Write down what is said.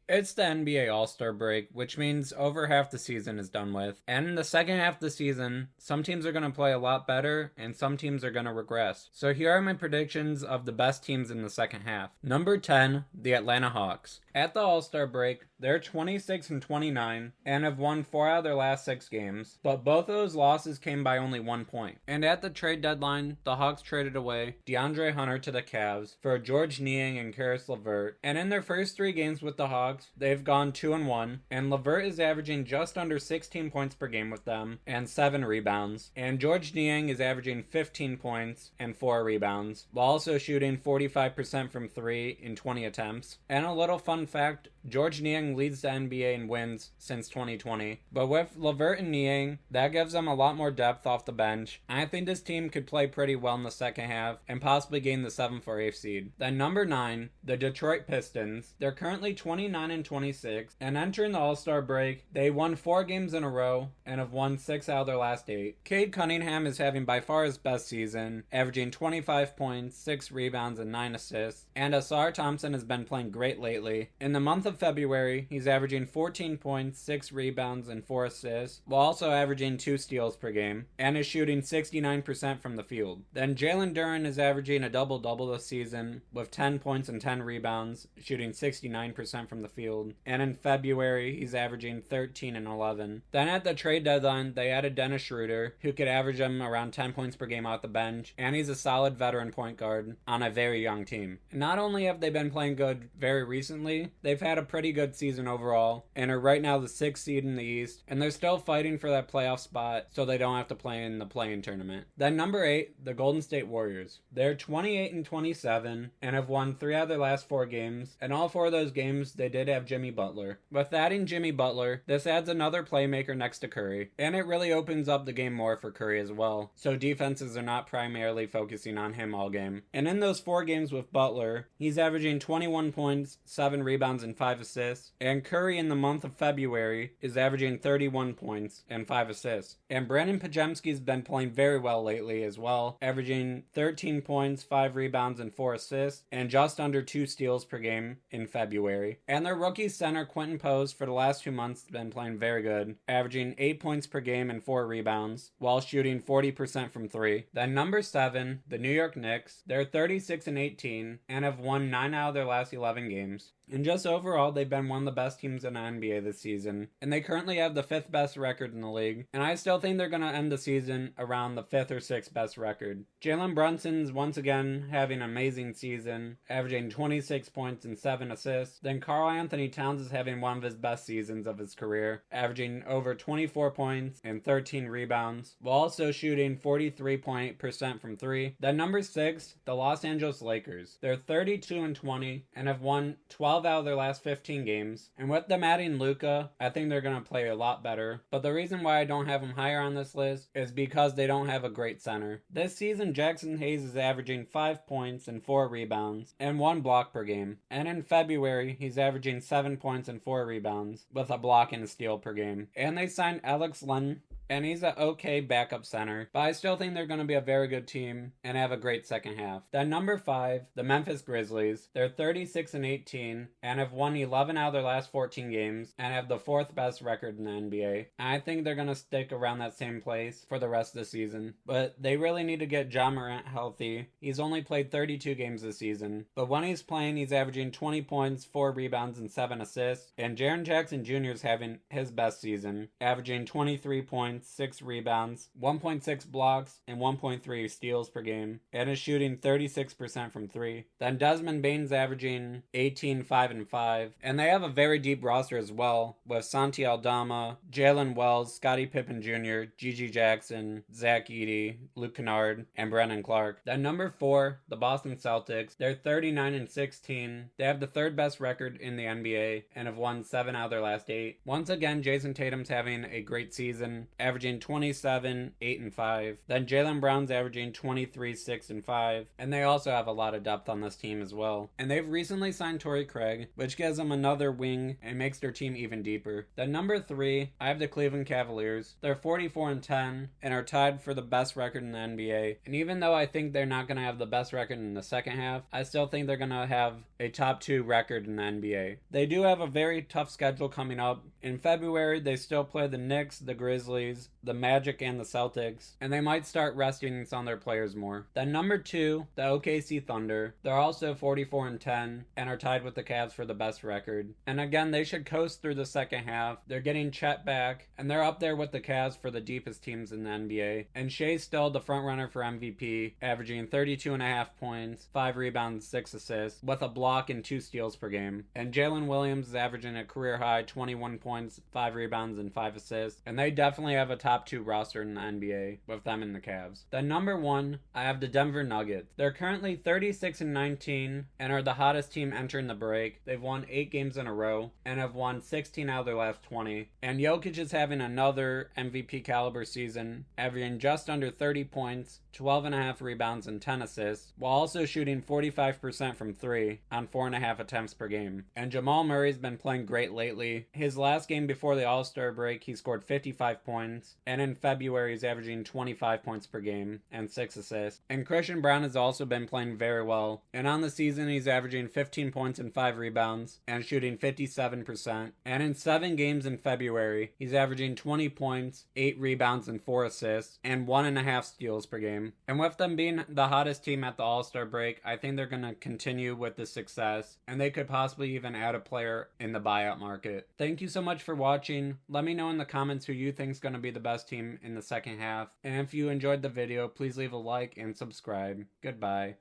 It's the NBA All-Star break, which means over half the season is done with. And in the second half of the season, some teams are going to play a lot better and some teams are going to regress. So here are my predictions of the best teams in the second half. Number 10, the Atlanta Hawks. At the All-Star break, they're 26 and 29 and have won 4 out of their last 6 games, but both of those losses came by only 1 point. And at the trade deadline, the Hawks traded away DeAndre Hunter to the Cavs for George Niang and Caris LeVert. And in their first 3 games with the Hawks, they've gone 2-1, and LeVert is averaging just under 16 points per game with them and 7 rebounds. And George Niang is averaging 15 points and 4 rebounds, while also shooting 45% from 3 in 20 attempts. And a little fun fact, George Niang leads the NBA in wins since 2020. But with LeVert and Niang, that gives them a lot more depth off the bench. I think this team could play pretty well in the second half and possibly gain the 7th or 8th seed. Then number 9, the Detroit Pistons. They're currently 29 and 26, and entering the All-Star break, they won 4 games in a row and have won 6 out of their last 8. Cade Cunningham is having by far his best season, averaging 25 points, 6 rebounds, and 9 assists. And Ausar Thompson has been playing great lately. In the month of February, he's averaging 14 points, 6 rebounds, and 4 assists, while also averaging 2 steals per game, and is shooting 69% from the field. Then Jalen Duren is averaging a double-double this season, with 10 points and 10 rebounds, shooting 69% from the field. And in February, he's averaging 13 and 11. Then at the trade deadline, they added Dennis Schroeder, who could average him around 10 points per game off the bench, and he's a solid veteran point guard on a very young team. Not only have they been playing good very recently, they've had a pretty good season overall, and are right now the 6th seed in the East, and they're still fighting for that playoff spot so they don't have to play in the play-in tournament. Then number 8, the Golden State Warriors. They're 28 and 27 and have won 3 out of their last 4 games, and all 4 of those games they did have Jimmy Butler. With adding Jimmy Butler, this adds another playmaker next to Curry, and it really opens up the game more for Curry as well, so defenses are not primarily focusing on him all game. And in those 4 games with Butler, he's averaging 21 points, 7 rebounds, and 5 assists, and Curry in the month of February is averaging 31 points and 5 assists. And Brandon Pajemski's been playing very well lately as well, averaging 13 points, 5 rebounds, and 4 assists, and just under 2 steals per game in February. And their rookie center Quentin Pose for the last 2 months has been playing very good, averaging 8 points per game and 4 rebounds, while shooting 40% from 3. Then number 7, the New York Knicks. They're 36 and 18 and have won 9 out of their last 11 games. And just overall, they've been one of the best teams in the NBA this season, and they currently have the 5th best record in the league, and I still think they're going to end the season around the 5th or 6th best record. Jalen Brunson's once again having an amazing season, averaging 26 points and 7 assists. Then Karl Anthony Towns is having one of his best seasons of his career, averaging over 24 points and 13 rebounds, while also shooting 43.8% from 3. Then number 6, the Los Angeles Lakers. They're 32 and 20 and have won 12 out of their last 15 games, and with them adding Luka, I think they're going to play a lot better. But the reason why I don't have them higher on this list is because they don't have a great center. This season, Jackson Hayes is averaging 5 points and 4 rebounds and 1 block per game, and in February, he's averaging 7 points and 4 rebounds with a block and a steal per game. And they signed Alex Len, and he's an okay backup center, but I still think they're going to be a very good team and have a great second half. Then number 5, the Memphis Grizzlies. They're 36 and 18 and have won 11 out of their last 14 games and have the 4th best record in the NBA. And I think they're going to stick around that same place for the rest of the season, but they really need to get Ja Morant healthy. He's only played 32 games this season, but when he's playing, he's averaging 20 points, 4 rebounds, and 7 assists. And Jaren Jackson Jr. is having his best season, averaging 23 points, 6 rebounds, 1.6 blocks, and 1.3 steals per game, and is shooting 36% from 3. Then Desmond Bane's averaging 18, 5, and 5, and they have a very deep roster as well, with Santi Aldama, Jalen Wells, Scottie Pippen Jr., Gigi Jackson, Zach Edey, Luke Kennard, and Brendan Clark. Then number 4, the Boston Celtics. They're 39 and 16. They have the 3rd best record in the NBA and have won 7 out of their last 8. Once again, Jason Tatum's having a great season, averaging 27, 8, and 5. Then Jaylen Brown's averaging 23, 6, and 5. And they also have a lot of depth on this team as well. And they've recently signed Torrey Craig, which gives them another wing and makes their team even deeper. Then number 3, I have the Cleveland Cavaliers. They're 44-10 and are tied for the best record in the NBA. And even though I think they're not going to have the best record in the second half, I still think they're going to have a top 2 record in the NBA. They do have a very tough schedule coming up. In February, they still play the Knicks, the Grizzlies, the Magic, and the Celtics, and they might start resting some of their players more. Then number 2, the OKC Thunder. They're also 44-10 and are tied with the Cavs for the best record. And again, they should coast through the second half. They're getting Chet back, and they're up there with the Cavs for the deepest teams in the NBA. And Shea's still the front runner for MVP, averaging 32.5 points, 5 rebounds, 6 assists, with a block and 2 steals per game. And Jalen Williams is averaging a career high 21 points, 5 rebounds, and 5 assists. And they definitely have a top 2 roster in the NBA with them and the Cavs. Then number 1, I have the Denver Nuggets. They're currently 36-19 and are the hottest team entering the break. They've won 8 games in a row and have won 16 out of their last 20. And Jokic is having another MVP caliber season, averaging just under 30 points, 12.5 rebounds, and 10 assists, while also shooting 45% from 3 on 4.5 attempts per game. And Jamal Murray's been playing great lately. His last game before the All-Star break, he scored 55 points, and in February he's averaging 25 points per game and 6 assists. And Christian Brown has also been playing very well, and on the season he's averaging 15 points and 5 rebounds and shooting 57%. And in 7 games in February, he's averaging 20 points, 8 rebounds, and 4 assists, and 1.5 steals per game. And with them being the hottest team at the All-Star break, I think they're going to continue with the success, and they could possibly even add a player in the buyout market. Thank you so much for watching. Let me know in the comments who you think is going to be the best team in the second half. And if you enjoyed the video, please leave a like and subscribe. Goodbye.